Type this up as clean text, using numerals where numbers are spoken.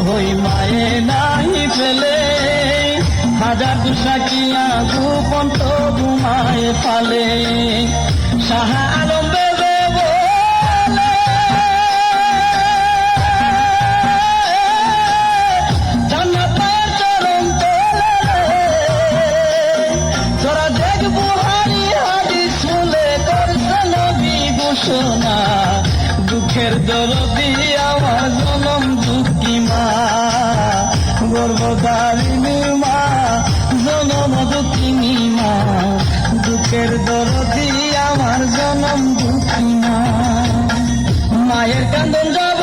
হই মায়ে নাহি ফেলে হাজার দুষা কিয়া গোপন তো ঘুমায় ফালে সাহা আলম বেলে বলে জান্নাতের চরণ তলে তোরা দেখবো হারি হারি শুলে করছে নবী ঘোষণা দুঃখের দরদি আমার জনম দুঃখী মা গর্ভধারিণী মা জনম দুঃখিনী মা দুঃখের দরদি আমার জনম দুঃখী মা মায়ের কান্দন যাব